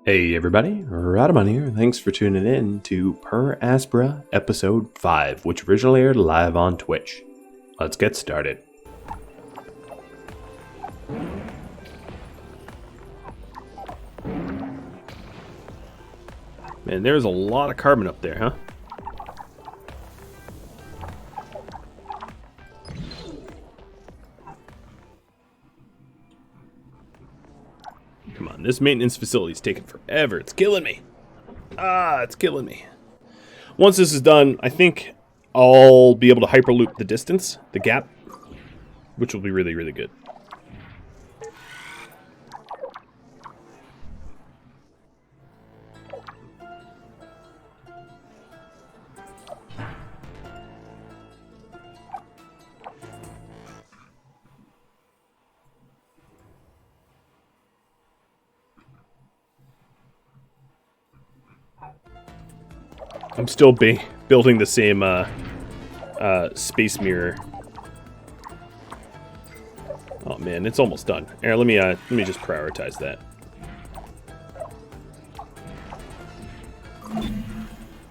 Hey everybody, Rhadamant here. Thanks for tuning in to Per Aspera Episode 5, which originally aired live on Twitch. Let's get started. Man, there's a lot of carbon up there, huh? Come on, this maintenance facility is taking forever. It's killing me. It's killing me. Once this is done, I think I'll be able to hyperloop the distance, the gap, which will be really, really good. I'm still building the same space mirror. Oh man, it's almost done. Here, let me just prioritize that.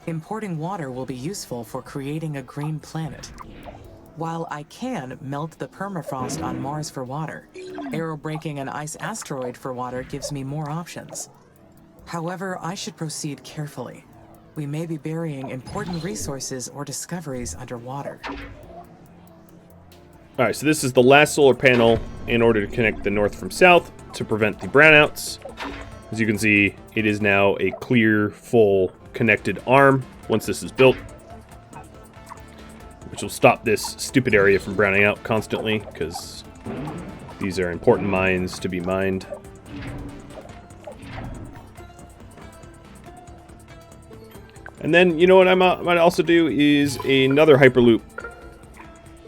Importing water will be useful for creating a green planet. While I can melt the permafrost on Mars for water, aerobreaking an ice asteroid for water gives me more options. However, I should proceed carefully. We may be burying important resources or discoveries underwater. Alright, so this is the last solar panel in order to connect the north from south to prevent the brownouts. As you can see, it is now a clear, full, connected arm once this is built, which will stop this stupid area from browning out constantly, because these are important mines to be mined. And then, you know what I might also do is another Hyperloop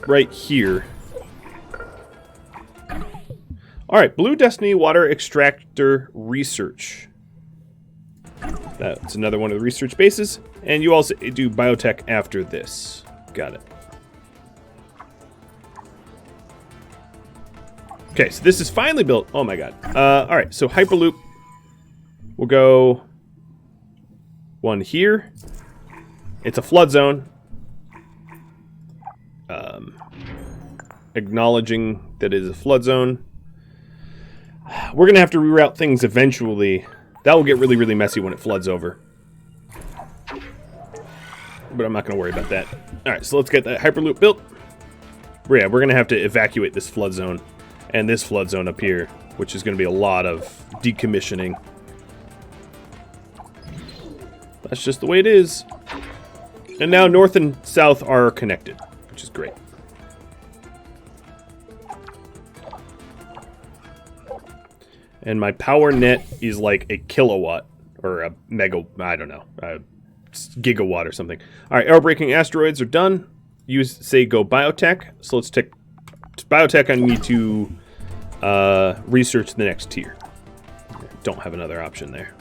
right here. Alright, Blue Destiny Water Extractor Research. That's another one of the research bases. And you also do Biotech after this. Got it. Okay, so this is finally built. Oh my god. Alright, so Hyperloop. We'll go one here. It's a flood zone. Acknowledging that it is a flood zone. We're going to have to reroute things eventually. That will get really, really messy when it floods over. But I'm not going to worry about that. Alright, so let's get that Hyperloop built. Yeah, we're going to have to evacuate this flood zone. And this flood zone up here, which is going to be a lot of decommissioning. That's just the way it is. And now north and south are connected, which is great. And my power net is like a kilowatt, or a mega, I don't know, a gigawatt or something. Alright, aerobraking asteroids are done. You say go Biotech, so let's take Biotech. I need to research the next tier. Don't have another option there.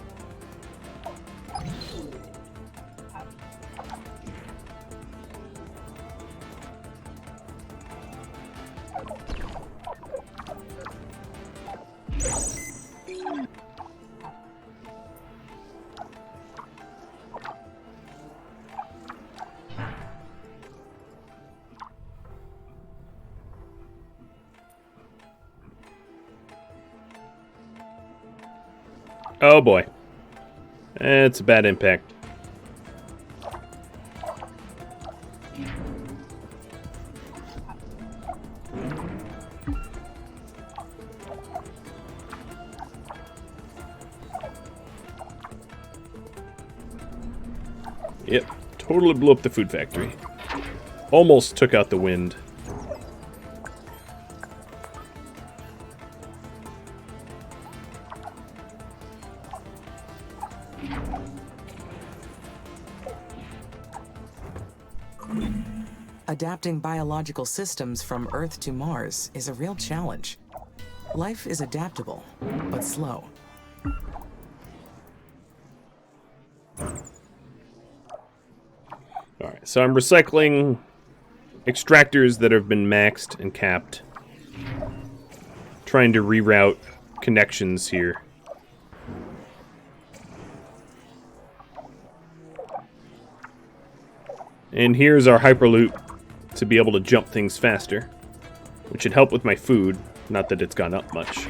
Oh boy. It's a bad impact. Yep, totally blew up the food factory. Almost took out the wind. Adapting biological systems from Earth to Mars is a real challenge. Life is adaptable, but slow. Alright, so I'm recycling extractors that have been maxed and capped. Trying to reroute connections here. And here's our Hyperloop to be able to jump things faster, which should help with my food. Not that it's gone up much.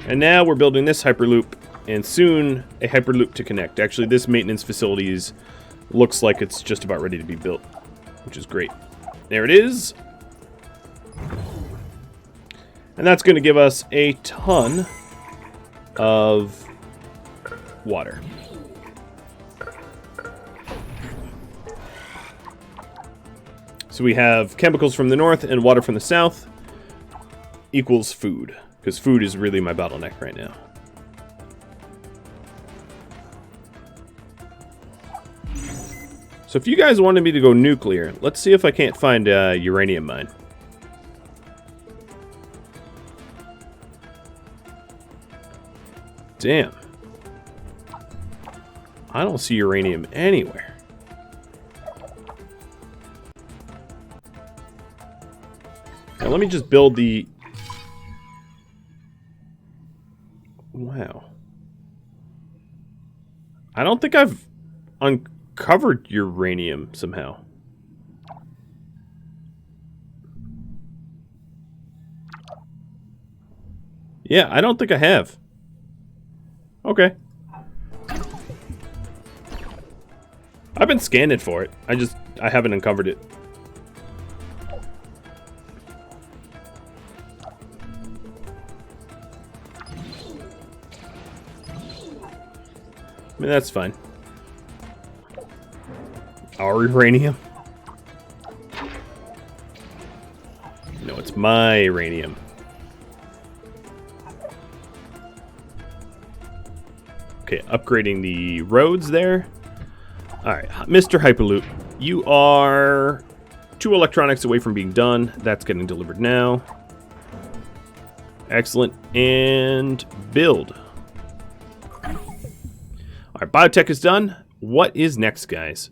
And now we're building this Hyperloop, and soon a Hyperloop to connect. Actually, this maintenance facility looks like it's just about ready to be built, which is great. There it is. And that's going to give us a ton of water. So we have chemicals from the north and water from the south equals food, because food is really my bottleneck right now. So if you guys wanted me to go nuclear, let's see if I can't find a uranium mine. Damn. I don't see uranium anywhere. Now let me just build the... Wow. I don't think I've uncovered uranium somehow. Yeah, I don't think I have. Okay. I've been scanning for it. I haven't uncovered it. I mean, that's fine. Our uranium? No, it's my uranium. Okay, upgrading the roads there. Alright, Mr. Hyperloop, you are 2 electronics away from being done. That's getting delivered now. Excellent. And build. Alright, Biotech is done. What is next, guys?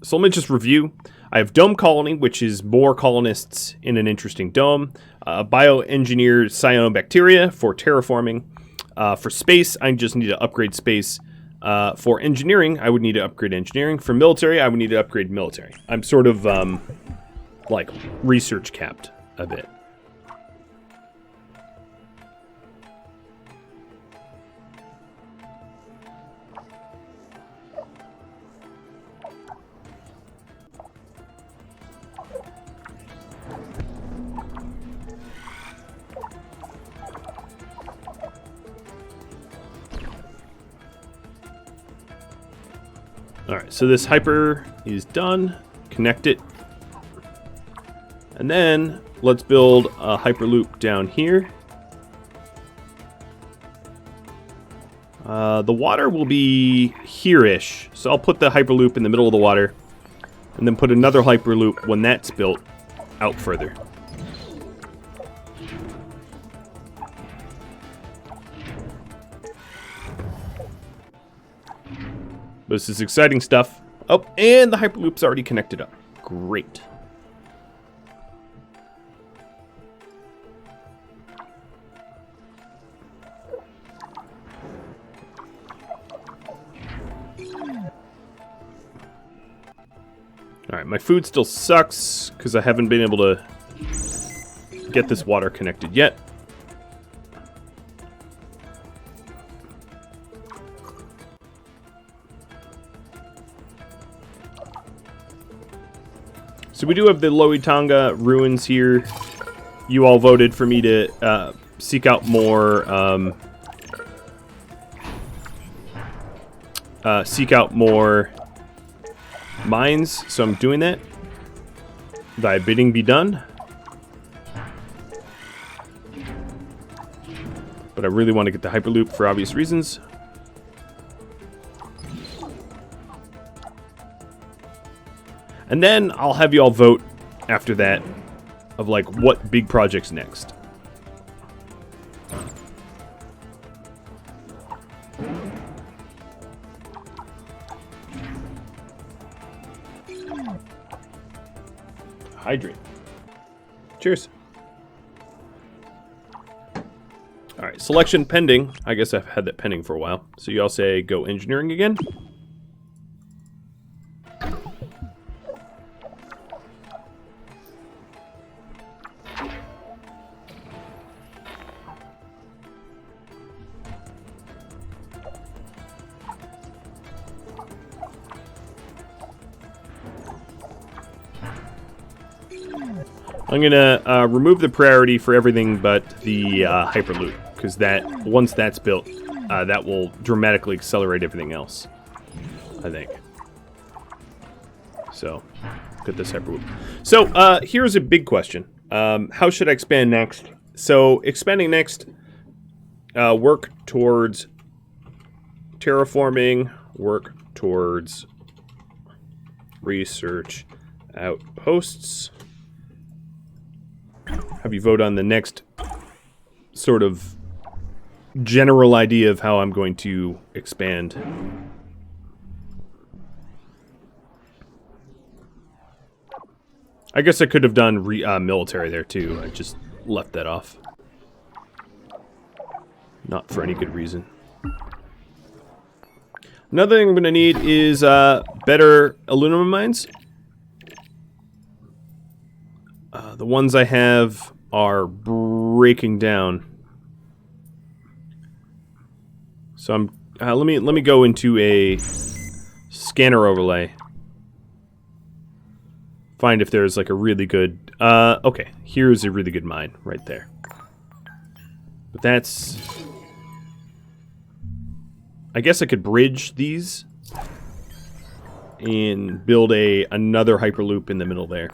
So let me just review. I have Dome Colony, which is more colonists in an interesting dome. Bioengineered cyanobacteria for terraforming. For space, I just need to upgrade space. For engineering, I would need to upgrade engineering. For military, I would need to upgrade military. I'm sort of, like, research capped a bit. Alright, so this hyper is done. Connect it. And then let's build a Hyperloop down here. The water will be here-ish. So I'll put the Hyperloop in the middle of the water. And then put another Hyperloop when that's built out further. This is exciting stuff. Oh, and the Hyperloop's already connected up. Great. Alright, my food still sucks because I haven't been able to get this water connected yet. So we do have the Lowatanga ruins here. You all voted for me to seek out more mines, so I'm doing that. Thy bidding be done. But I really want to get the Hyperloop for obvious reasons. And then I'll have you all vote after that of like what big project's next. Hydrate. Cheers. Alright, selection pending. I guess I've had that pending for a while. So you all say go engineering again. I'm going to remove the priority for everything but the Hyperloop, because once that's built, that will dramatically accelerate everything else, I think. So, get this Hyperloop. So, here's a big question. How should I expand next? So, expanding next, work towards terraforming, work towards research outposts. Have you vote on the next sort of general idea of how I'm going to expand. I guess I could have done military there too. I just left that off. Not for any good reason. Another thing I'm going to need is better aluminum mines. The ones I have are breaking down. So I'm let me go into a scanner overlay. Find if there's like a really good okay, here's a really good mine right there. But that's, I guess I could bridge these and build another Hyperloop in the middle there.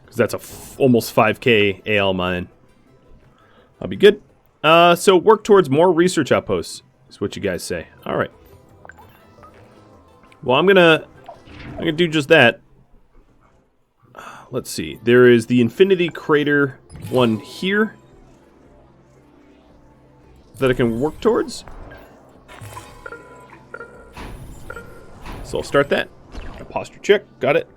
Because that's almost 5k AL mine. I'll be good. So work towards more research outposts, is what you guys say. All right. Well, I'm gonna do just that. Let's see. There is the Infinity Crater one here that I can work towards. So I'll start that. A posture check. Got it.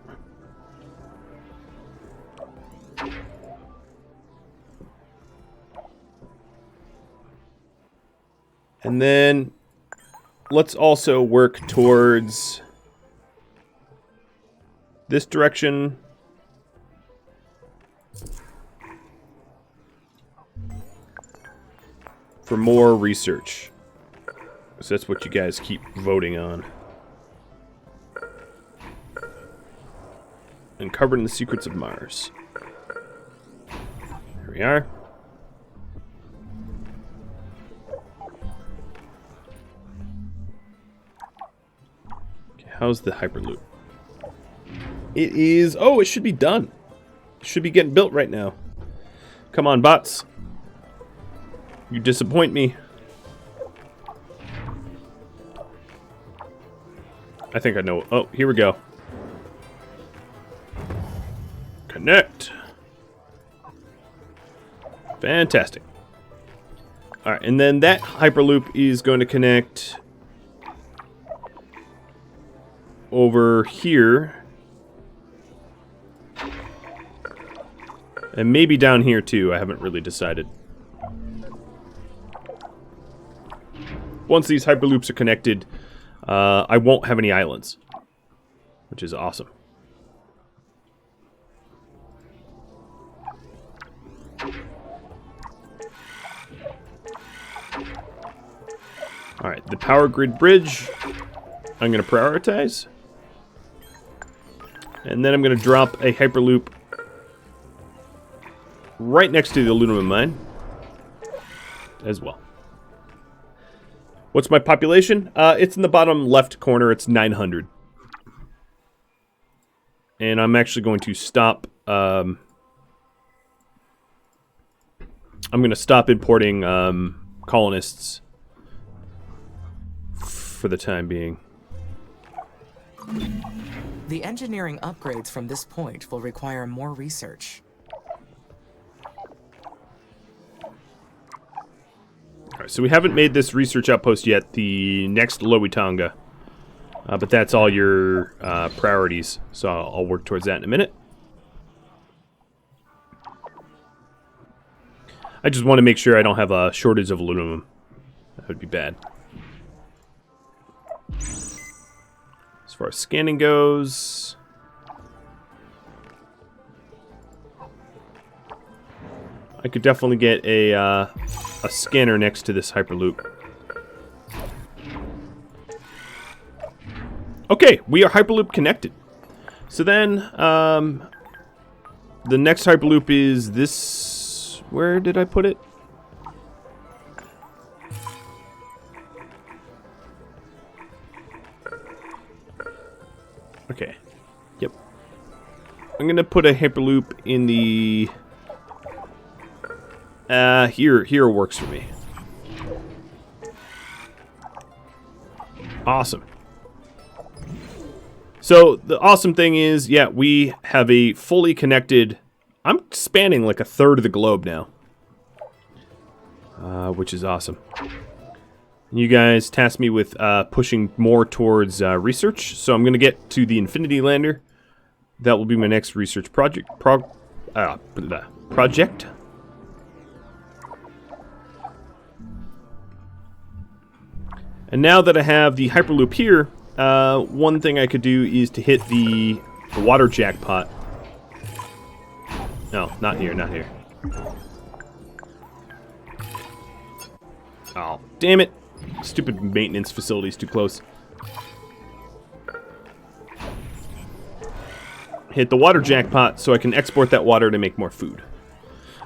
And then let's also work towards this direction. For more research. So that's what you guys keep voting on. Uncovering the secrets of Mars. Here we are. Okay, how's the Hyperloop? It is... Oh, it should be done. It should be getting built right now. Come on, bots. You disappoint me. I think I know. Oh, here we go. Connect. Fantastic. Alright, and then that Hyperloop is going to connect over here. And maybe down here too. I haven't really decided. Once these Hyperloops are connected, I won't have any islands, which is awesome. Alright, the power grid bridge, I'm going to prioritize. And then I'm going to drop a Hyperloop right next to the aluminum mine as well. What's my population? It's in the bottom left corner. It's 900. And I'm actually going to stop... I'm going to stop importing colonists for the time being. The engineering upgrades from this point will require more research. Alright, so we haven't made this research outpost yet, the next Lowatanga. But that's all your priorities, so I'll work towards that in a minute. I just want to make sure I don't have a shortage of aluminum. That would be bad. As far as scanning goes... I could definitely get a scanner next to this Hyperloop. Okay, we are Hyperloop connected. So then, the next Hyperloop is this... Where did I put it? Okay. Yep. I'm gonna put a Hyperloop in the... Here works for me. Awesome. So, the awesome thing is, yeah, we have a fully connected... I'm spanning like a third of the globe now. Which is awesome. You guys tasked me with pushing more towards research, so I'm going to get to the Infinity Lander. That will be my next research project. Project. And now that I have the Hyperloop here, one thing I could do is to hit the water jackpot. No, not here, not here. Oh, damn it. Stupid maintenance facility's too close. Hit the water jackpot so I can export that water to make more food.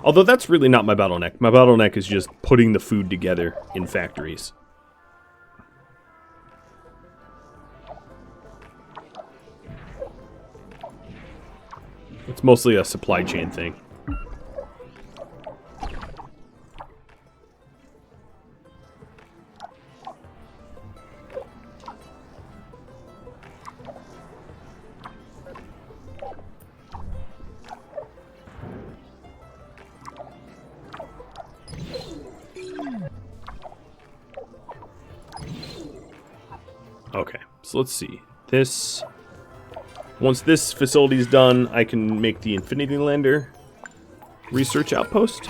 Although that's really not my bottleneck. My bottleneck is just putting the food together in factories. It's mostly a supply chain thing. Okay, so let's see. This... Once this facility is done, I can make the Infinity Lander research outpost.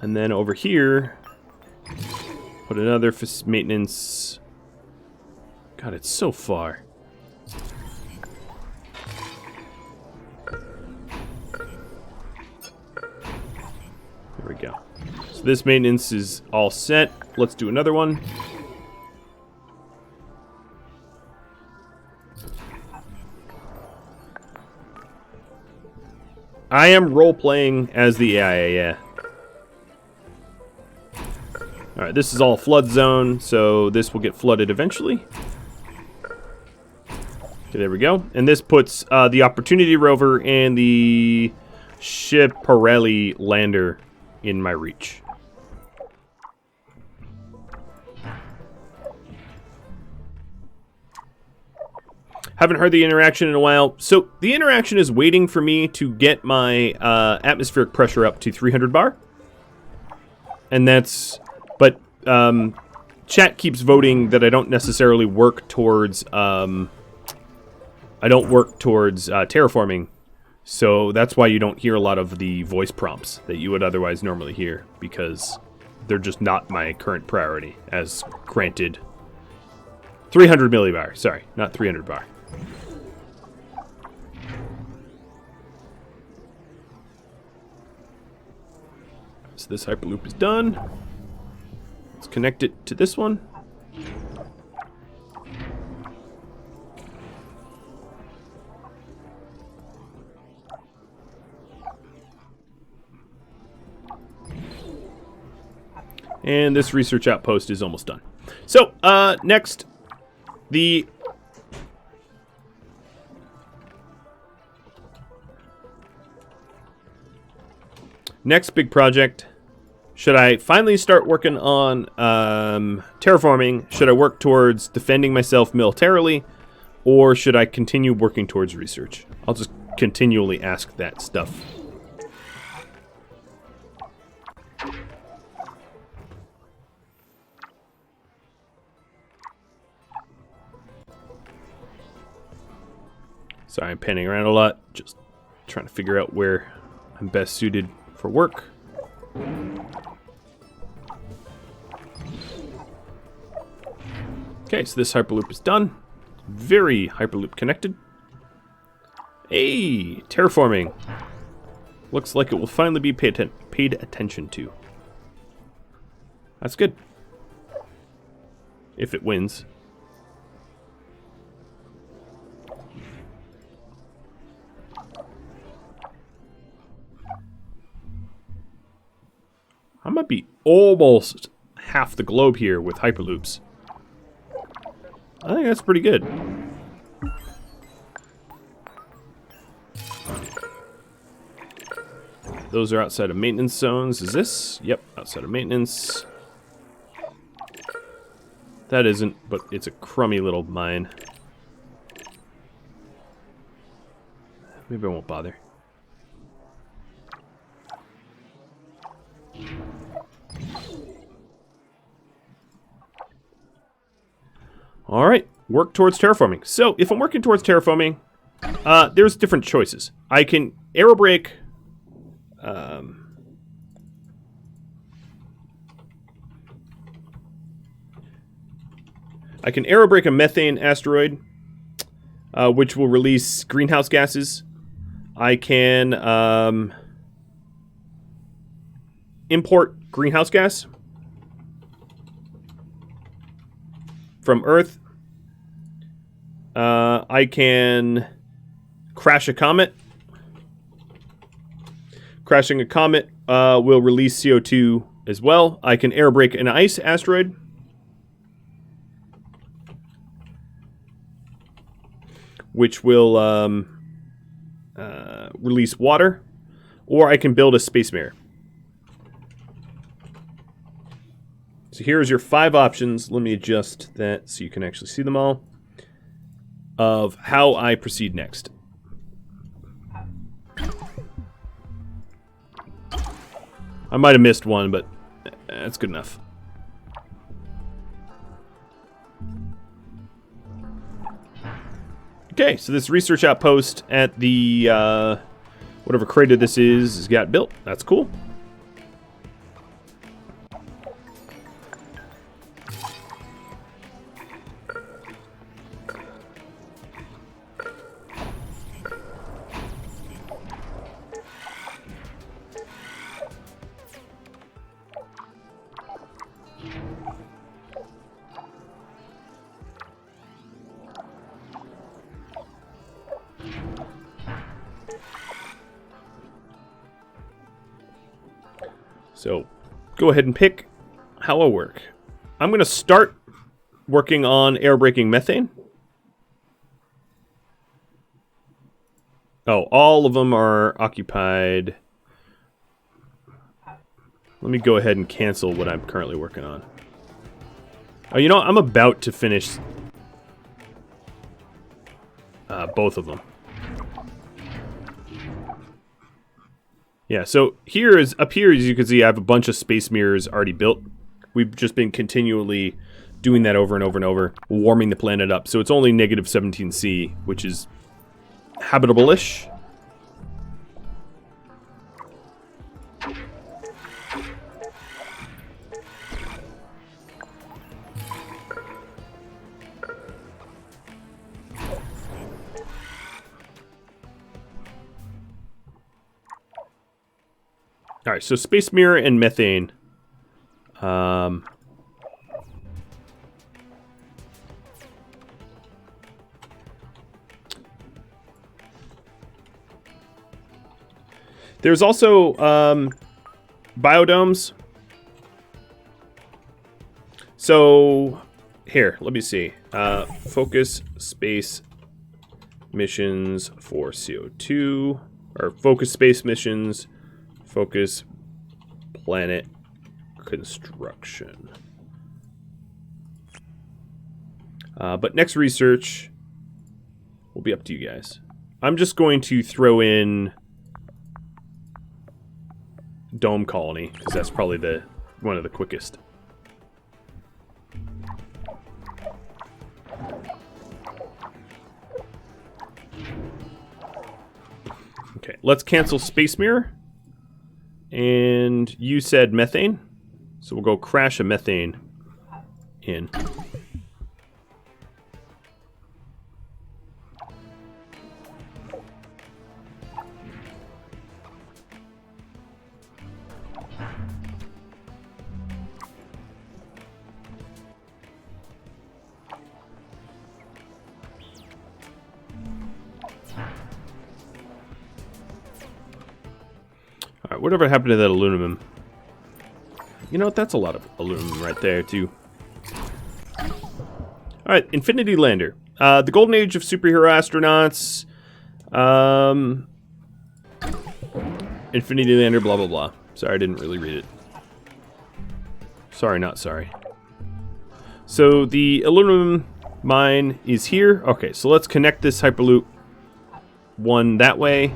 And then over here, put another maintenance... God, it's so far. There we go. So this maintenance is all set. Let's do another one. I am role-playing as the AI, yeah. Alright, this is all flood zone, so this will get flooded eventually. Okay, there we go. And this puts the Opportunity Rover and the Schiaparelli lander in my reach. Haven't heard the interaction in a while. So the interaction is waiting for me to get my atmospheric pressure up to 300 bar. And that's... But chat keeps voting that I don't necessarily work towards... terraforming. So that's why you don't hear a lot of the voice prompts that you would otherwise normally hear. Because they're just not my current priority, as granted. 300 millibar. Sorry, not 300 bar. So this Hyperloop is done. Let's connect it to this one. And this research outpost is almost done. So, next, the... Next big project. Should I finally start working on terraforming? Should I work towards defending myself militarily? Or should I continue working towards research? I'll just continually ask that stuff. Sorry, I'm panning around a lot. Just trying to figure out where I'm best suited for work. Okay, so this Hyperloop is done. Very Hyperloop connected. Hey, terraforming. Looks like it will finally be paid attention to. That's good. If it wins. I might be almost half the globe here with hyperloops. I think that's pretty good. Those are outside of maintenance zones. Is this? Yep, outside of maintenance. That isn't, but it's a crummy little mine. Maybe I won't bother. Alright, work towards terraforming. So, if I'm working towards terraforming, there's different choices. I can aerobrake... I can aerobrake a methane asteroid, which will release greenhouse gases. I can import greenhouse gas from Earth. I can crash a comet. Crashing a comet will release CO2 as well. I can aerobrake an ice asteroid. Which will release water. Or I can build a space mirror. So here's your 5 options. Let me adjust that so you can actually see them all. Of how I proceed next. I might have missed one, but that's good enough. Okay, so this research outpost at the, whatever crater this is got built. That's cool. So, go ahead and pick how I work. I'm going to start working on aerobraking methane. Oh, all of them are occupied. Let me go ahead and cancel what I'm currently working on. Oh, you know what? I'm about to finish both of them. Yeah, so here is up here, as you can see, I have a bunch of space mirrors already built. We've just been continually doing that over and over and over, warming the planet up. So it's only negative 17C, which is habitable-ish. All right, so space mirror and methane. There's also biodomes. So here, let me see. Focus space missions for CO2, or focus space missions. Focus planet construction. But next research will be up to you guys. I'm just going to throw in dome colony because that's probably one of the quickest. Okay, let's cancel space mirror. And you said methane, so we'll go crash a methane in. Alright, whatever happened to that aluminum? You know what? That's a lot of aluminum right there, too. Alright, Infinity Lander. The golden age of superhero astronauts. Infinity Lander, blah, blah, blah. Sorry, I didn't really read it. Sorry, not sorry. So, the aluminum mine is here. Okay, so let's connect this Hyperloop. One that way,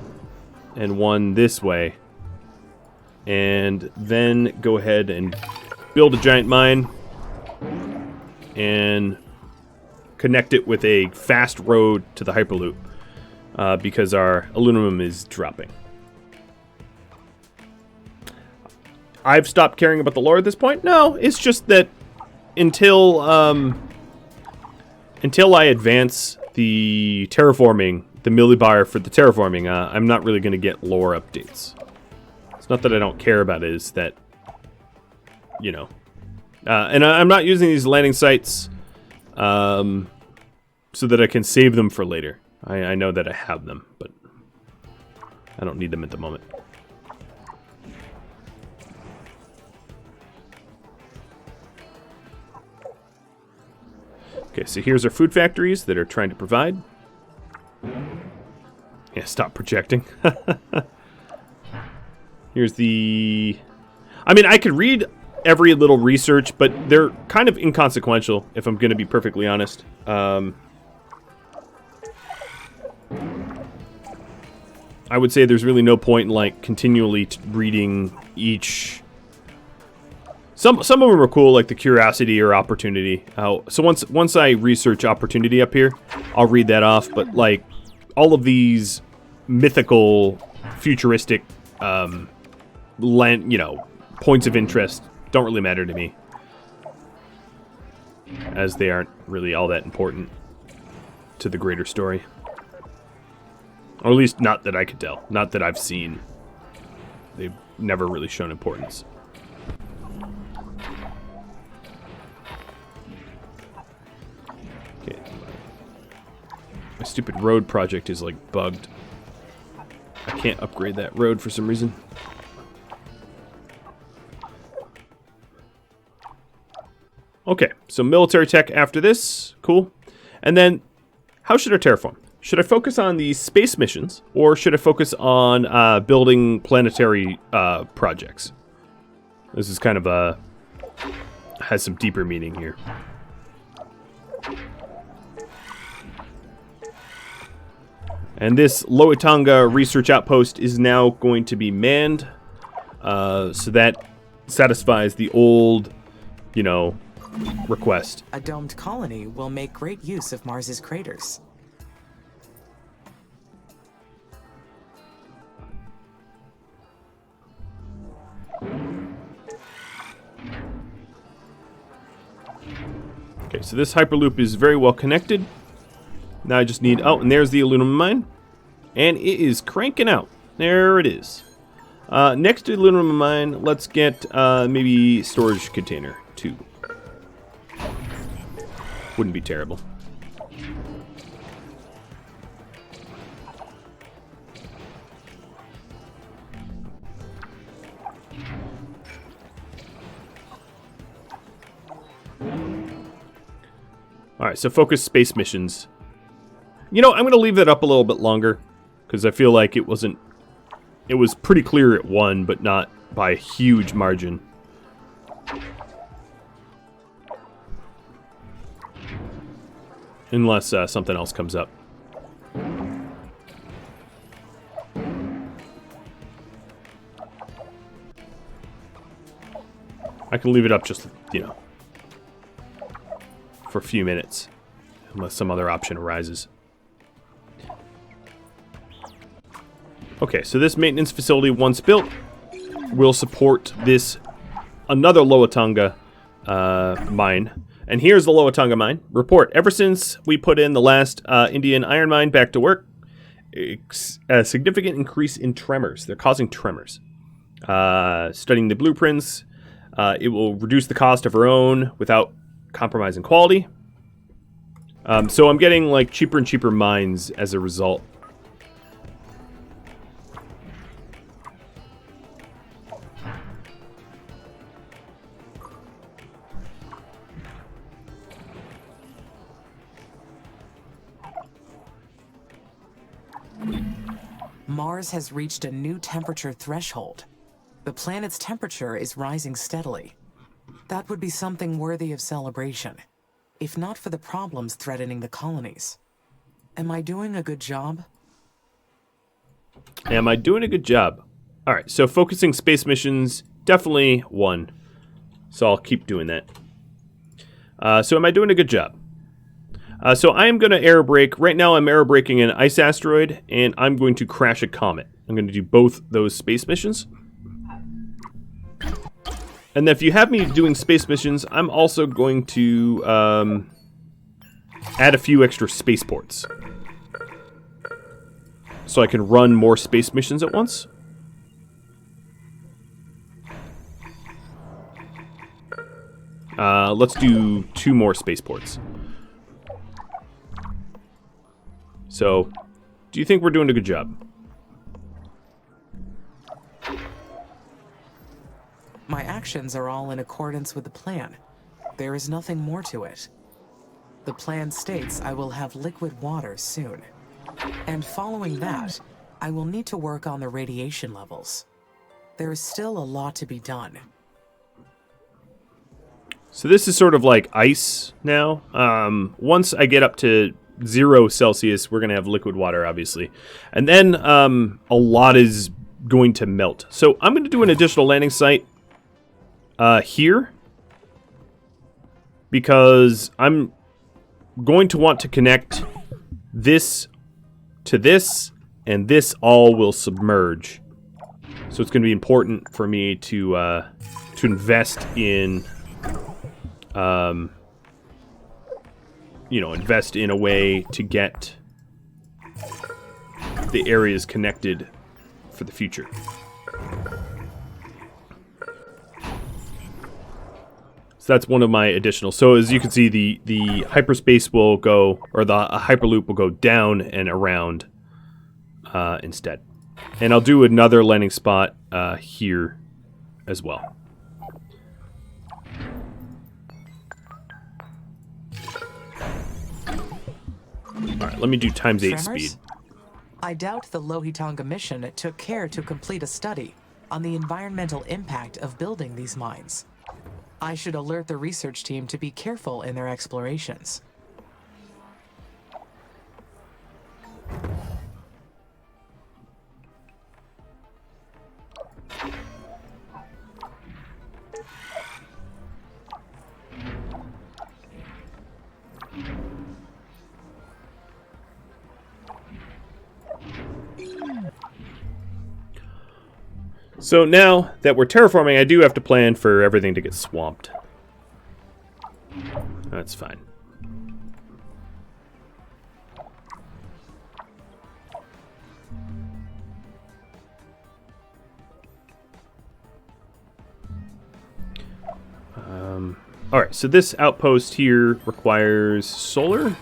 and one this way. And then go ahead and build a giant mine. And connect it with a fast road to the Hyperloop. Because our aluminum is dropping. I've stopped caring about the lore at this point. No, it's just that until I advance the terraforming, the millibar for the terraforming, I'm not really going to get lore updates. It's not that I don't care about it, it's that, you know. And I'm not using these landing sites so that I can save them for later. I know that I have them, but I don't need them at the moment. Okay, so here's our food factories that are trying to provide. Yeah, stop projecting. Here's the... I mean, I could read every little research, but they're kind of inconsequential, if I'm going to be perfectly honest. I would say there's really no point in, like, continually reading each... Some of them are cool, like the curiosity or opportunity. So once I research opportunity up here, I'll read that off. But like all of these mythical, futuristic, points of interest don't really matter to me, as they aren't really all that important to the greater story, or at least not that I could tell, not that I've seen. They've never really shown importance. My stupid road project is, like, bugged. I can't upgrade that road for some reason. Okay, so military tech after this. Cool. And then, how should I terraform? Should I focus on the space missions, or should I focus on building planetary projects? This is kind of a... has some deeper meaning here. And this Lowatanga research outpost is now going to be manned. So that satisfies the old, you know, request. A domed colony will make great use of Mars's craters. Okay, so this Hyperloop is very well connected. Now I just need... Oh, and there's the aluminum mine. And it is cranking out. There it is. Next to the aluminum mine, let's get maybe storage container 2. Wouldn't be terrible. Alright, so focus space missions. You know, I'm going to leave that up a little bit longer, because I feel like it was pretty clear it won, but not by a huge margin. Unless something else comes up. I can leave it up just, you know, for a few minutes, unless some other option arises. Okay, so this maintenance facility, once built, will support this another Lowatanga mine. And here's the Lowatanga mine. Report. Ever since we put in the last Indian iron mine back to work, a significant increase in tremors. They're causing tremors. Studying the blueprints, it will reduce the cost of our own without compromising quality. So I'm getting like cheaper and cheaper mines as a result. Mars has reached a new temperature threshold. The planet's temperature is rising steadily. That would be something worthy of celebration, if not for the problems threatening the colonies. Am I doing a good job? Am I doing a good job? All right, so focusing space missions, definitely 1. So I'll keep doing that. So am I doing a good job? So I am going to aerobrake. Right now I'm aerobraking an ice asteroid, and I'm going to crash a comet. I'm going to do both those space missions. And then if you have me doing space missions, I'm also going to add a few extra spaceports. So I can run more space missions at once. Let's do 2 more spaceports. So, do you think we're doing a good job? My actions are all in accordance with the plan. There is nothing more to it. The plan states I will have liquid water soon. And following that, I will need to work on the radiation levels. There is still a lot to be done. So this is sort of like ice now. Once I get up to 0 Celsius, we're going to have liquid water, obviously. And then a lot is going to melt. So I'm going to do an additional landing site here. Because I'm going to want to connect this to this, and this all will submerge. So it's going to be important for me to invest in... invest in a way to get the areas connected for the future. So that's one of my additional. So as you can see, the hyperspace will go, or the Hyperloop will go down and around instead. And I'll do another landing spot here as well. Alright, let me do times 8 speed. I doubt the Lowatanga Mission took care to complete a study on the environmental impact of building these mines. I should alert the research team to be careful in their explorations. So now that we're terraforming, I do have to plan for everything to get swamped. That's fine. Alright, so this outpost here requires solar.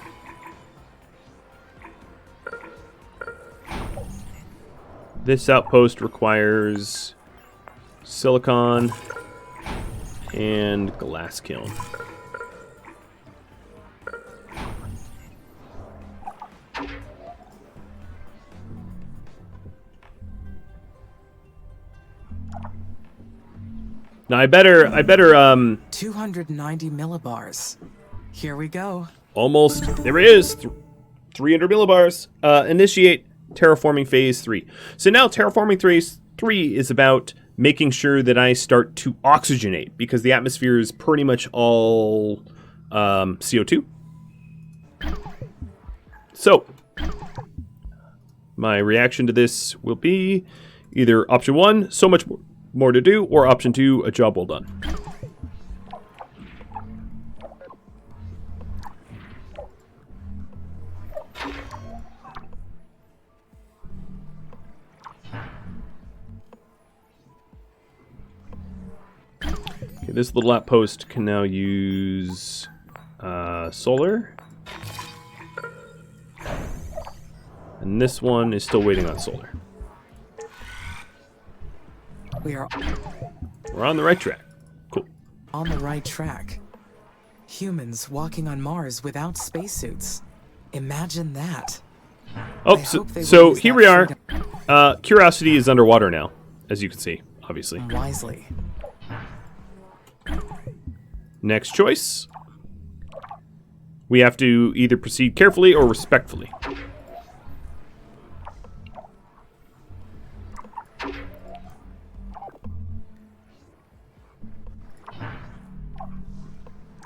This outpost requires silicon and glass kiln. Now I better 290 millibars. Here we go. Almost. There it is. 300 millibars. Initiate Terraforming Phase 3. So now Terraforming Phase 3 is about making sure that I start to oxygenate, because the atmosphere is pretty much all CO2. So my reaction to this will be either option 1, so much more to do, or option 2, a job well done. Okay, this little outpost can now use solar. And this one is still waiting on solar. We're on the right track. Cool. On the right track. Humans walking on Mars without spacesuits. Imagine that. Oh, I hope they will so use here that we are. freedom Curiosity is underwater now, as you can see, obviously. wisely. Next choice. We have to either proceed carefully or respectfully.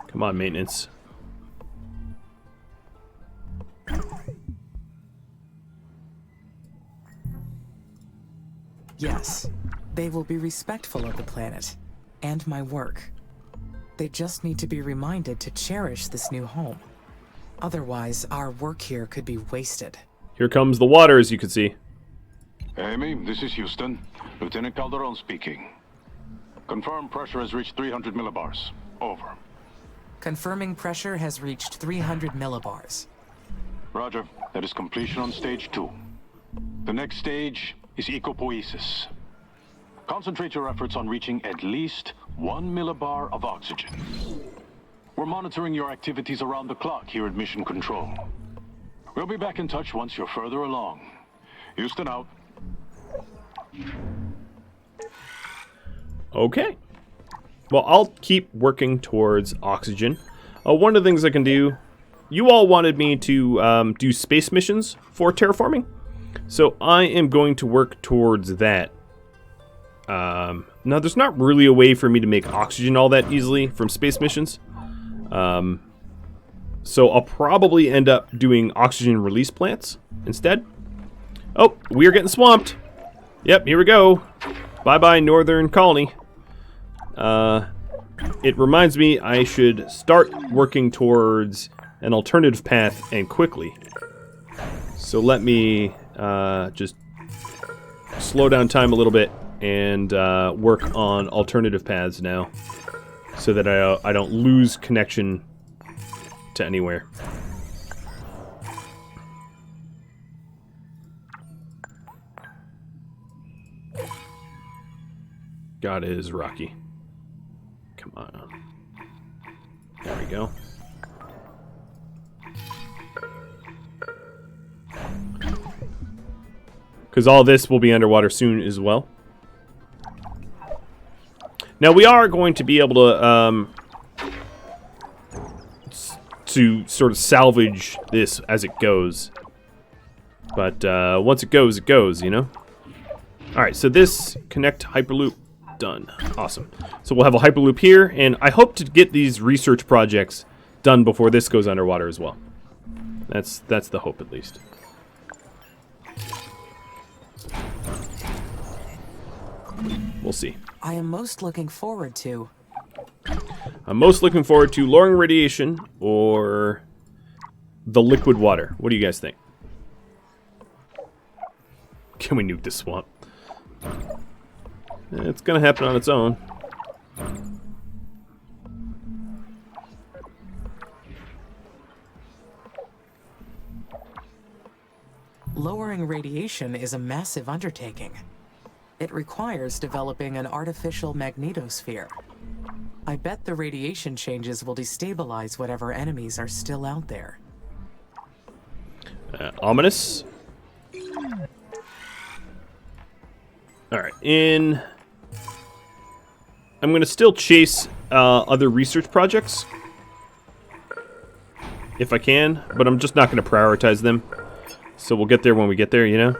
Come on, maintenance. Yes, they will be respectful of the planet and my work. They just need to be reminded to cherish this new home. Otherwise, our work here could be wasted. Here comes the water, as you can see. Amy, this is Houston. Lieutenant Calderon speaking. Confirm pressure has reached 300 millibars. Over. Confirming pressure has reached 300 millibars. Roger. That is completion on stage 2. The next stage is ecopoiesis. Concentrate your efforts on reaching at least 1 millibar of oxygen. We're monitoring your activities around the clock here at Mission Control. We'll be back in touch once you're further along. Houston out. Okay. Well, I'll keep working towards oxygen. One of the things I can do... You all wanted me to do space missions for terraforming. So I am going to work towards that. Now, there's not really a way for me to make oxygen all that easily from space missions. So I'll probably end up doing oxygen release plants instead. Oh, we are getting swamped. Yep, here we go. Bye-bye, Northern Colony. It reminds me I should start working towards an alternative path, and quickly. So let me just slow down time a little bit and work on alternative paths now, so that I don't lose connection to anywhere. God, it is rocky. Come on. There we go. Because all this will be underwater soon as well. Now we are going to be able to sort of salvage this as it goes. But once it goes, you know? Alright, so this connect Hyperloop done. Awesome. So we'll have a Hyperloop here, and I hope to get these research projects done before this goes underwater as well. That's the hope, at least. We'll see. I am most looking forward to... I'm most looking forward to lowering radiation or the liquid water. What do you guys think? Can we nuke this swamp? It's gonna happen on its own. Lowering radiation is a massive undertaking. It requires developing an artificial magnetosphere. I bet the radiation changes will destabilize whatever enemies are still out there. Ominous. Alright, I'm going to still chase other research projects, if I can, but I'm just not going to prioritize them. So we'll get there when we get there, you know?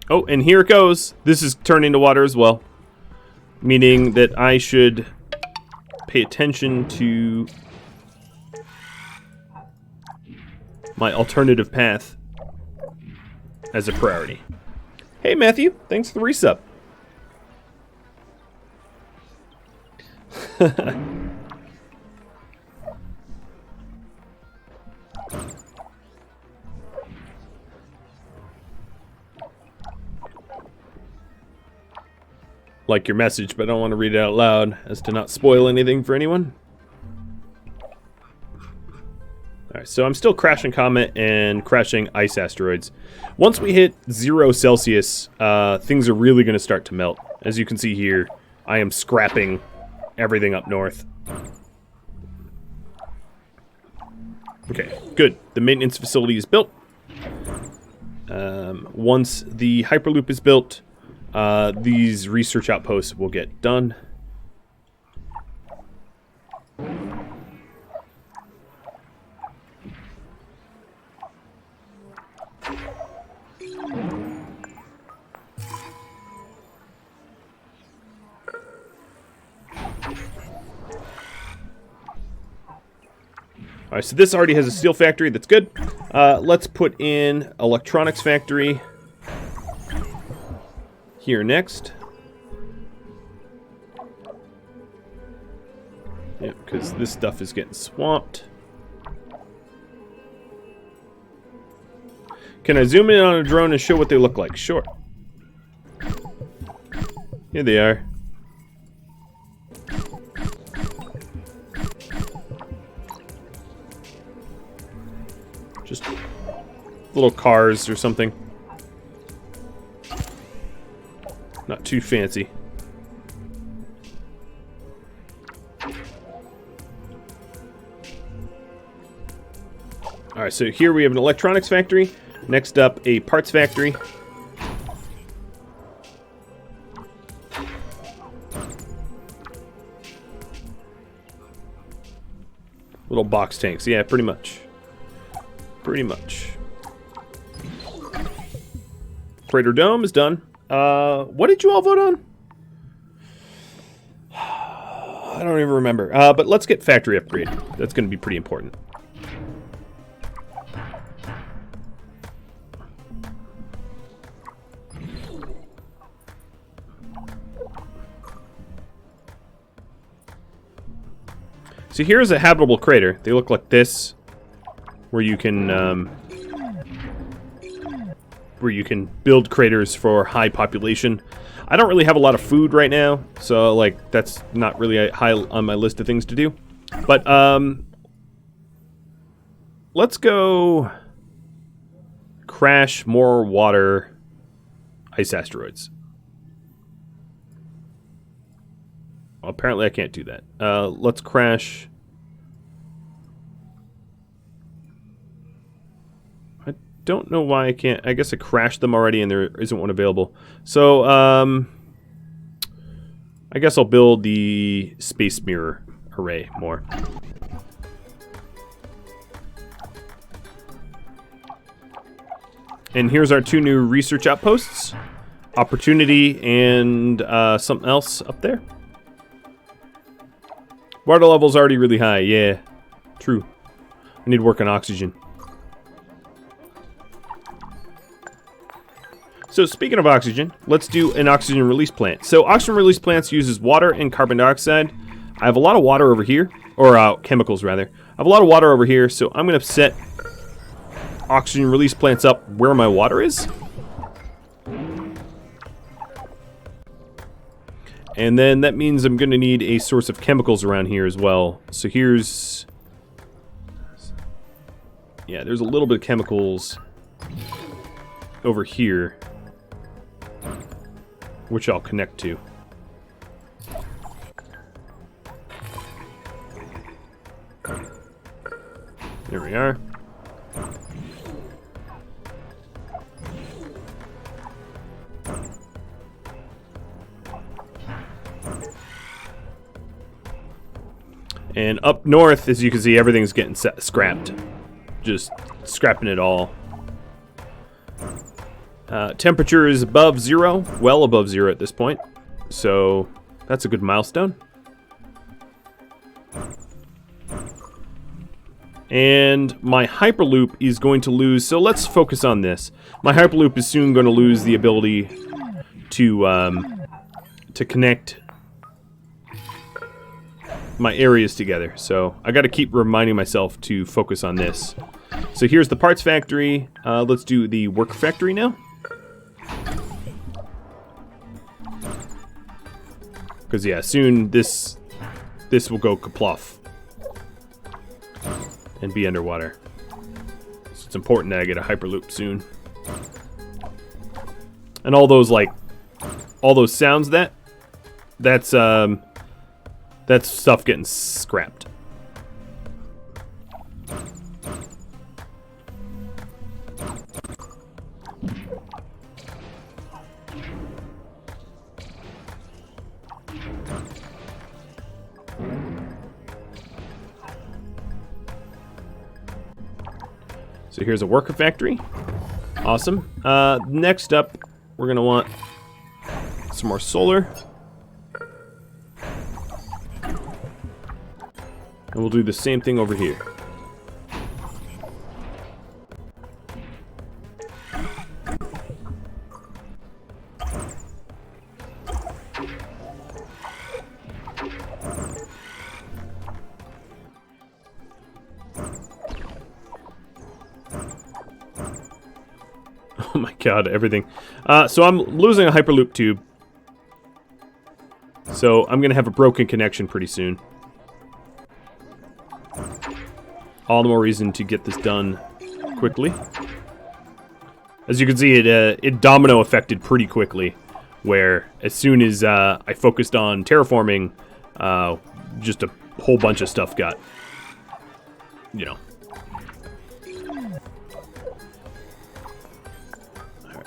Oh, and here it goes. This is turning to water as well. Meaning that I should pay attention to my alternative path as a priority. Hey, Matthew. Thanks for the resub. Like your message, but I don't want to read it out loud as to not spoil anything for anyone. Alright, so I'm still crashing Comet and crashing ice asteroids. Once we hit 0 Celsius, things are really going to start to melt. As you can see here, I am scrapping everything up north. Okay, good. The maintenance facility is built. Once the Hyperloop is built, these research outposts will get done. Alright, so this already has a steel factory. That's good. Let's put in electronics factory here next. Yeah, because this stuff is getting swamped. Can I zoom in on a drone and show what they look like? Sure. Here they are. Just little cars or something. Not too fancy. Alright, so here we have an electronics factory. Next up, a parts factory. Little box tanks. Yeah, pretty much. Pretty much. Crater Dome is done. What did you all vote on? I don't even remember. But let's get factory upgrade. That's going to be pretty important. So here's a habitable crater. They look like this, where you can build craters for high population. I don't really have a lot of food right now, so like that's not really high on my list of things to do. But let's go crash more water ice asteroids. Well, apparently I can't do that. Let's crash. I don't know why I can't. I guess I crashed them already and there isn't one available. So, I guess I'll build the space mirror array more. And here's our 2 new research outposts. Opportunity and something else up there. Water level's already really high, yeah. True. I need to work on oxygen. So speaking of oxygen, let's do an oxygen release plant. So oxygen release plants uses water and carbon dioxide. I have a lot of water over here, or chemicals rather. I have a lot of water over here, so I'm going to set oxygen release plants up where my water is. And then that means I'm going to need a source of chemicals around here as well. So here's... yeah, there's a little bit of chemicals over here, which I'll connect to. There we are. And up north, as you can see, everything's getting scrapped. Just scrapping it all. Temperature is above 0, well above 0 at this point. So that's a good milestone. And my Hyperloop is going to lose, so let's focus on this. My Hyperloop is soon going to lose the ability to connect my areas together. So I got to keep reminding myself to focus on this. So here's the parts factory. Let's do the work factory now. Because yeah, soon this will go kaplof. and be underwater. So it's important that I get a Hyperloop soon. And all those sounds that's stuff getting scrapped. So here's a worker factory. Awesome. Next up, we're going to want some more solar. And we'll do the same thing over here. Oh my god, everything. So I'm losing a Hyperloop tube. So I'm going to have a broken connection pretty soon. All the more reason to get this done quickly. As you can see, it domino affected pretty quickly. Where as soon as I focused on terraforming, just a whole bunch of stuff got, you know.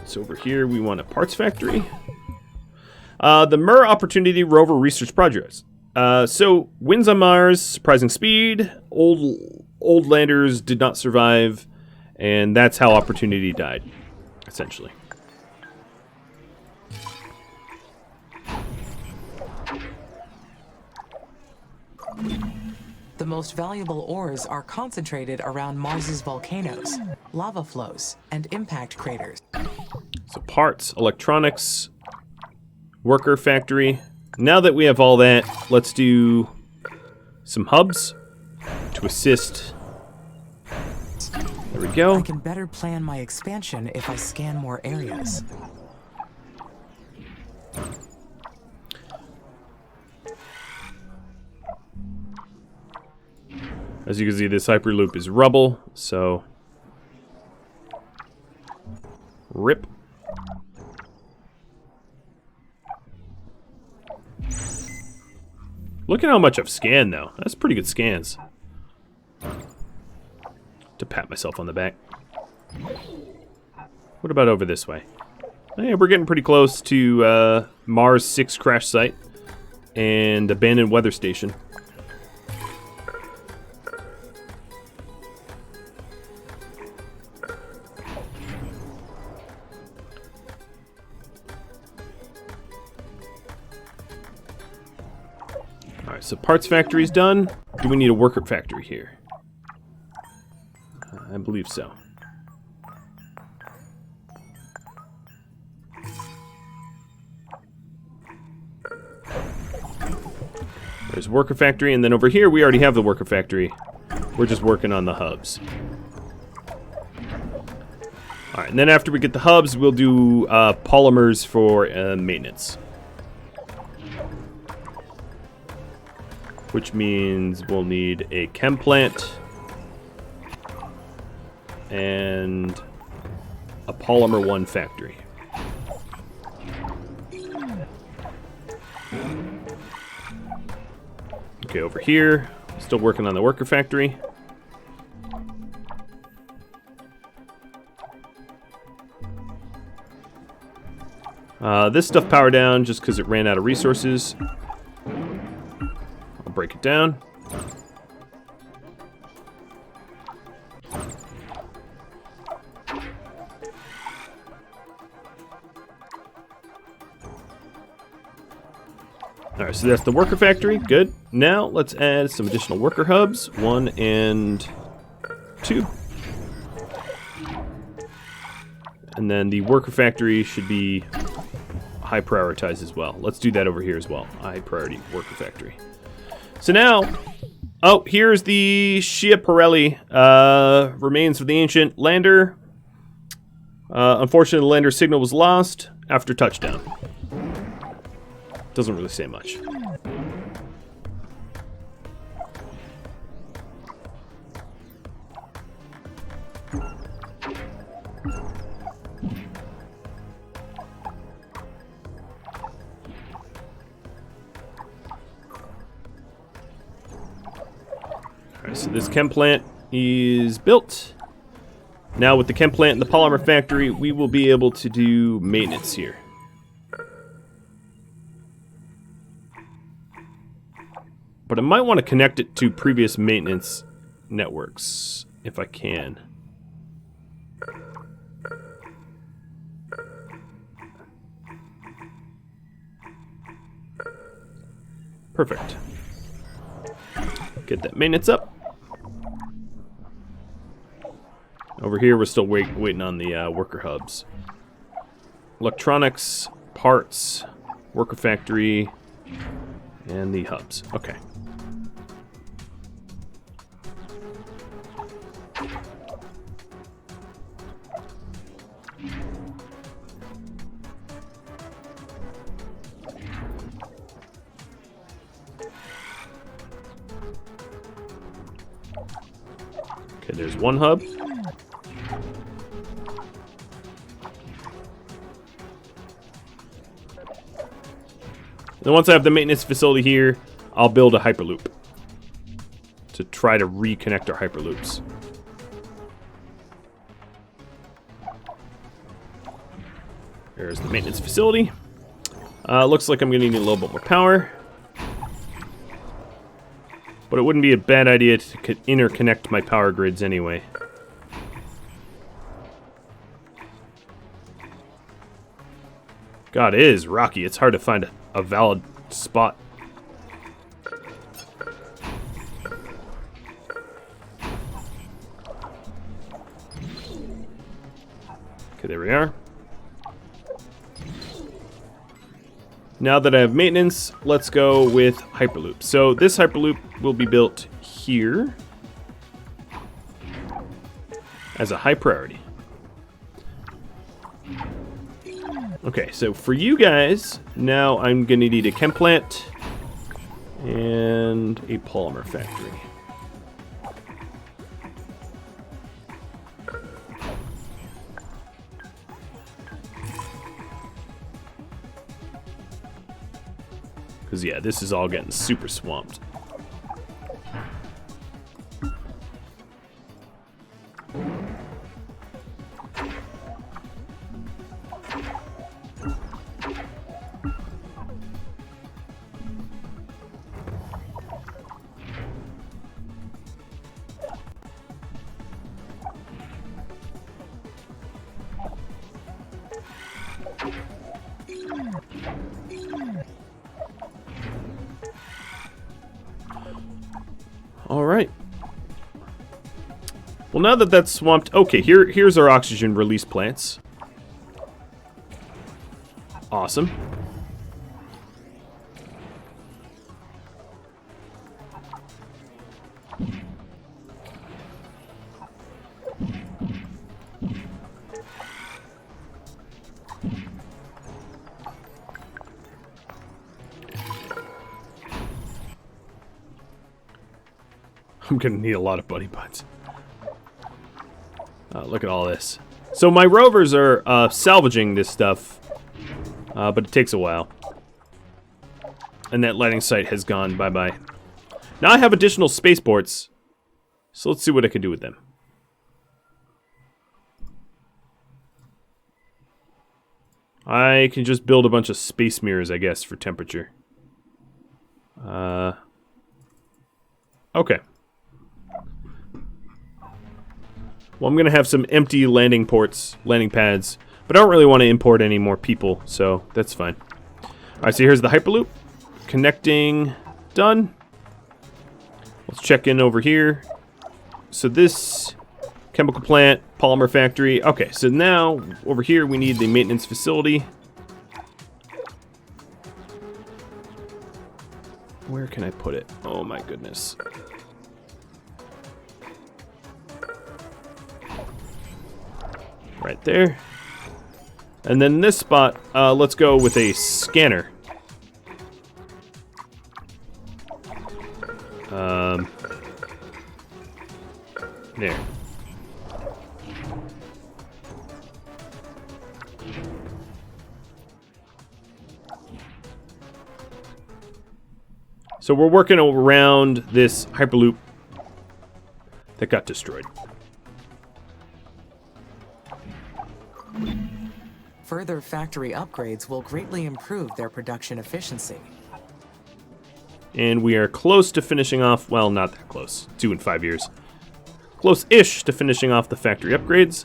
So over here, we want a parts factory. The Mir Opportunity Rover Research Projects. So, wins on Mars, surprising speed, old landers did not survive, and that's how Opportunity died, essentially. The most valuable ores are concentrated around Mars's volcanoes, lava flows, and impact craters. So parts, electronics, worker factory. Now that we have all that, let's do some hubs to assist. There we go. I can better plan my expansion if I scan more areas. As you can see, this Hyperloop is rubble, so rip. Look at how much I've scanned, though. That's pretty good scans. To pat myself on the back. What about over this way? Hey, we're getting pretty close to Mars 6 crash site and abandoned weather station. Alright, so parts factory's done. Do we need a worker factory here? I believe so. There's worker factory, and then over here we already have the worker factory. We're just working on the hubs. Alright, and then after we get the hubs, we'll do polymers for maintenance. Which means we'll need a chem plant and a polymer 1 factory. Okay, over here, still working on the worker factory. This stuff powered down just because it ran out of resources. I'll break it down. Alright, so that's the worker factory. Good. Now let's add some additional worker hubs. 1 and 2. And then the worker factory should be high prioritized as well. Let's do that over here as well. High priority worker factory. So now, oh, here's the Schiaparelli remains of the ancient lander. Unfortunately, the lander signal was lost after touchdown. Doesn't really say much. Alright, so this chem plant is built. Now with the chem plant and the polymer factory, we will be able to do maintenance here. But I might want to connect it to previous maintenance networks, if I can. Perfect. Get that maintenance up. Over here, we're still waiting on the worker hubs. Electronics, parts, worker factory, and the hubs. Okay. Okay, there's one hub. Then once I have the maintenance facility here, I'll build a Hyperloop to try to reconnect our Hyperloops. There's the maintenance facility. Looks like I'm going to need a little bit more power. But it wouldn't be a bad idea to interconnect my power grids anyway. God, it is rocky. It's hard to find a valid spot. Okay, there we are. Now that I have maintenance, let's go with Hyperloop. So this Hyperloop will be built here as a high priority. Okay, so for you guys, now I'm going to need a chem plant and a polymer factory. Because, yeah, this is all getting super swamped. Alright. Well, now that that's swamped... Okay, here's our oxygen release plants. Awesome. I'm gonna need a lot of buddy buds. Look at all this. So my rovers are salvaging this stuff, but it takes a while. And that landing site has gone bye-bye. Now I have additional spaceports, so let's see what I can do with them. I can just build a bunch of space mirrors, I guess, for temperature. Okay. Well, I'm going to have some empty landing pads, but I don't really want to import any more people, so that's fine. Alright, so here's the Hyperloop. Connecting, done. Let's check in over here. So this chemical plant, polymer factory. Okay, so now over here we need the maintenance facility. Where can I put it? Oh my goodness. Right there. And then this spot, let's go with a scanner. There. So we're working around this Hyperloop that got destroyed. Further factory upgrades will greatly improve their production efficiency. And we are close to finishing off, well, not that close, 2 and 5 years. Close-ish to finishing off the factory upgrades.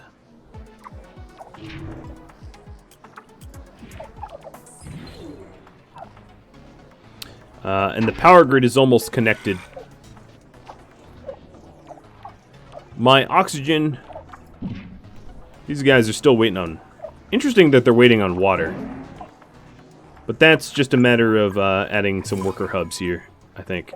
And the power grid is almost connected. My oxygen, these guys are still waiting on, interesting that they're waiting on water. But that's just a matter of adding some worker hubs here, I think.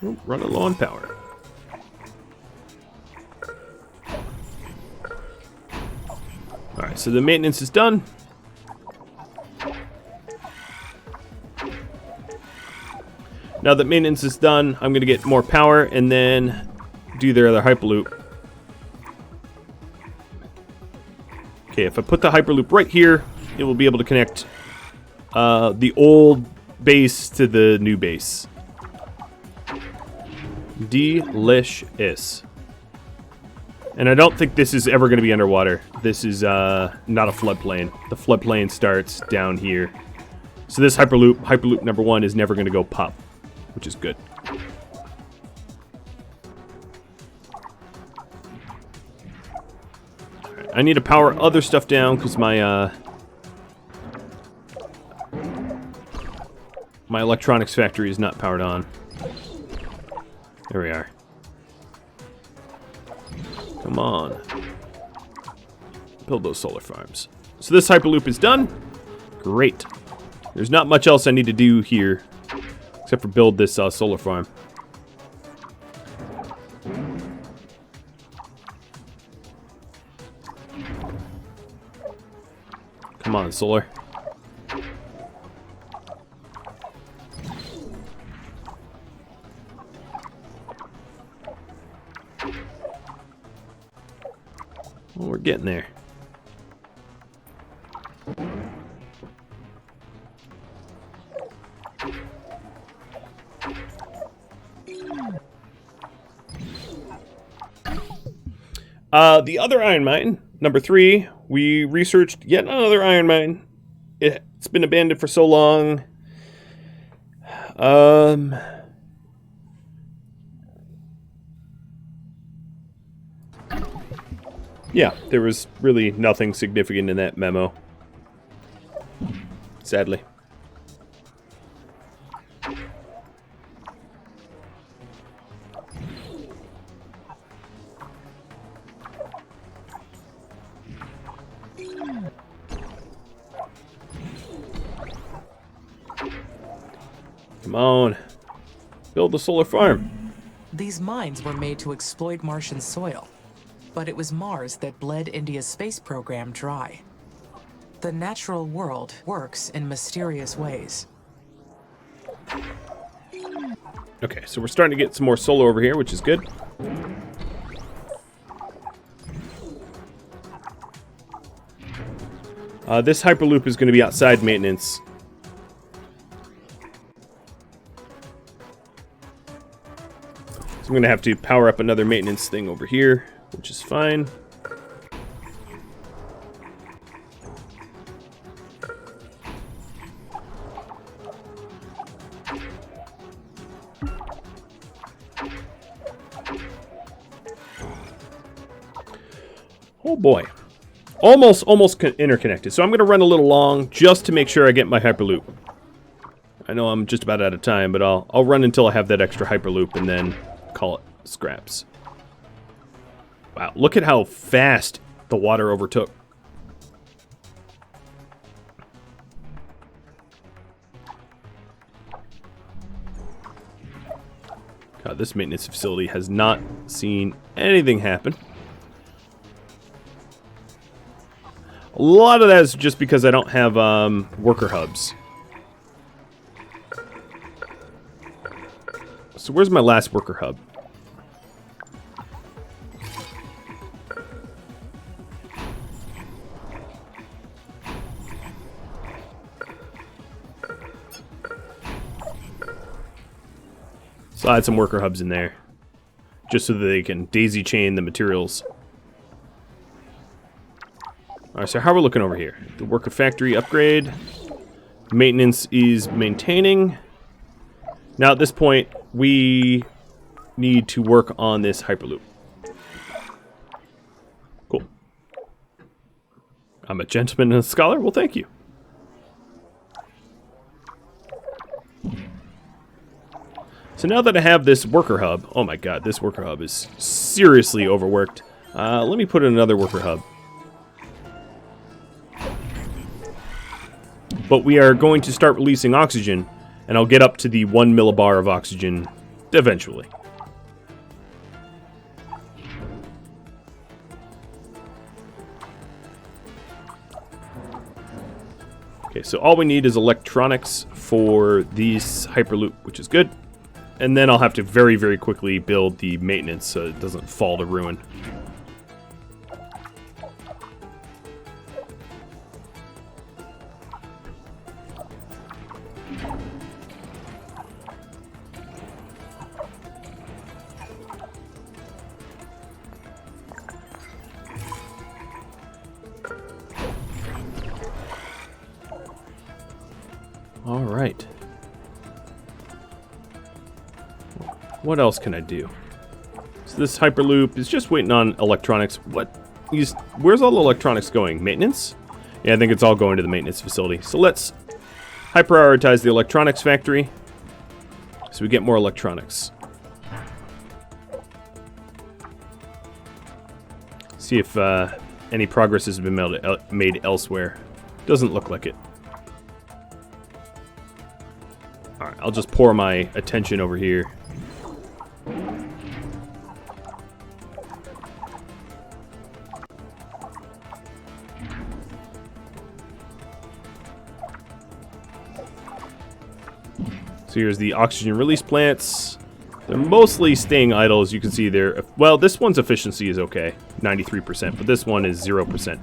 Oh, running low on power. Alright, so the maintenance is done. Now that maintenance is done, I'm going to get more power and then do their other Hyperloop. Okay, if I put the Hyperloop right here, it will be able to connect the old base to the new base. Delicious. And I don't think this is ever going to be underwater. This is not a floodplain. The floodplain starts down here. So this Hyperloop number 1, is never going to go pop, which is good. I need to power other stuff down because my my electronics factory is not powered on. There we are. Come on. Build those solar farms. So this Hyperloop is done. Great. There's not much else I need to do here except for build this solar farm. Come on, solar. Well, we're getting there. The other iron mine, number 3, we researched yet another iron mine. It's been abandoned for so long. Yeah, there was really nothing significant in that memo. Sadly. Come on. Build the solar farm. These mines were made to exploit Martian soil, but it was Mars that bled India's space program dry. The natural world works in mysterious ways. Okay, so we're starting to get some more solar over here, which is good. This Hyperloop is going to be outside maintenance. So I'm going to have to power up another maintenance thing over here, which is fine. Oh boy. Almost interconnected. So I'm going to run a little long just to make sure I get my Hyperloop. I know I'm just about out of time, but I'll run until I have that extra Hyperloop and then call it scraps. Wow, look at how fast the water overtook. God, this maintenance facility has not seen anything happen. A lot of that is just because I don't have worker hubs. So where's my last worker hub? So I'll add some worker hubs in there, just so that they can daisy chain the materials. Alright, so how are we looking over here? The worker factory upgrade. Maintenance is maintaining. Now at this point, we need to work on this Hyperloop. Cool. I'm a gentleman and a scholar? Well, thank you. So now that I have this worker hub, oh my god, this worker hub is seriously overworked. Let me put in another worker hub. But we are going to start releasing oxygen, and I'll get up to the 1 millibar of oxygen eventually. Okay, so all we need is electronics for these Hyperloop, which is good. And then I'll have to very, very quickly build the maintenance so it doesn't fall to ruin. All right. What else can I do? So this Hyperloop is just waiting on electronics. Where's all the electronics going? Maintenance? Yeah, I think it's all going to the maintenance facility. So let's prioritize the electronics factory so we get more electronics. See if any progress has been made elsewhere. Doesn't look like it. Alright, I'll just pour my attention over here. So here's the oxygen release plants. They're mostly staying idle, as you can see there. Well, this one's efficiency is okay, 93%, but this one is 0%.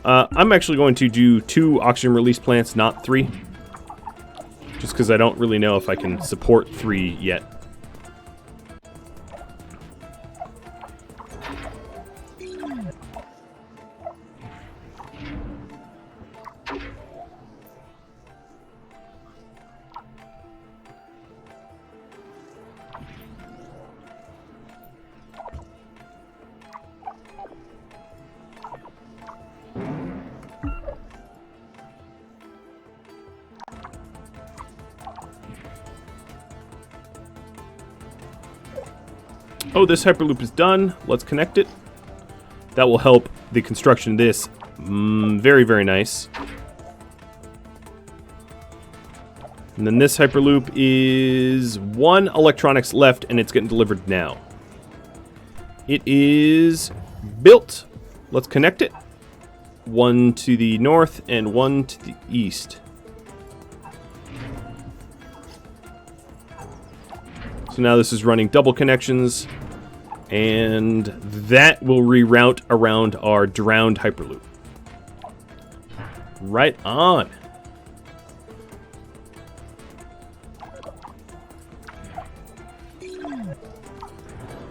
I'm actually going to do 2 oxygen release plants, not 3. Just because I don't really know if I can support 3 yet. Oh, this Hyperloop is done. Let's connect it. That will help the construction of this. Very, very nice. And then this Hyperloop is 1 electronics left, and it's getting delivered now. It is built. Let's connect it. 1 to the north and 1 to the east. So now this is running double connections, and that will reroute around our drowned Hyperloop. Right on.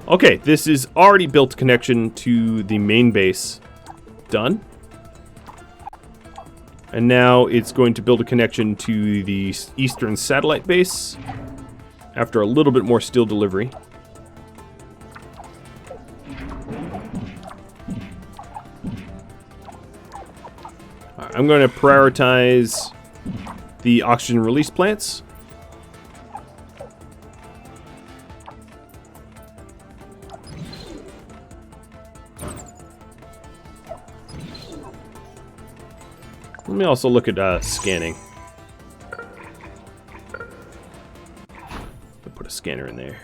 Okay, this is already built connection to the main base. Done. And now it's going to build a connection to the eastern satellite base after a little bit more steel delivery. Right, I'm going to prioritize the oxygen release plants. Let me also look at scanning. Put a scanner in there.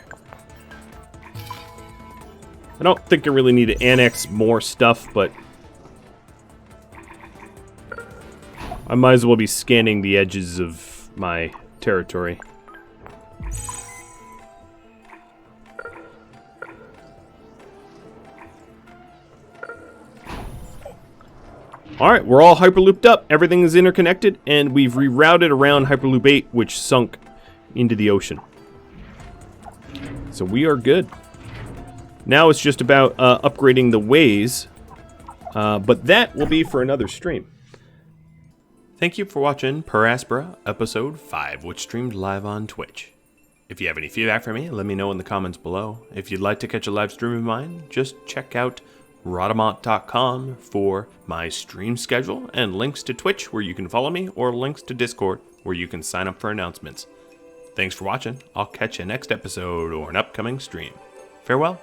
I don't think I really need to annex more stuff, but I might as well be scanning the edges of my territory. Alright, we're all Hyperlooped up. Everything is interconnected, and we've rerouted around Hyperloop 8, which sunk into the ocean. So we are good. Now it's just about upgrading the ways, but that will be for another stream. Thank you for watching Per Aspera Episode 5, which streamed live on Twitch. If you have any feedback for me, let me know in the comments below. If you'd like to catch a live stream of mine, just check out Rhadamant.com for my stream schedule and links to Twitch where you can follow me, or links to Discord where you can sign up for announcements. Thanks for watching. I'll catch you next episode or an upcoming stream. Farewell.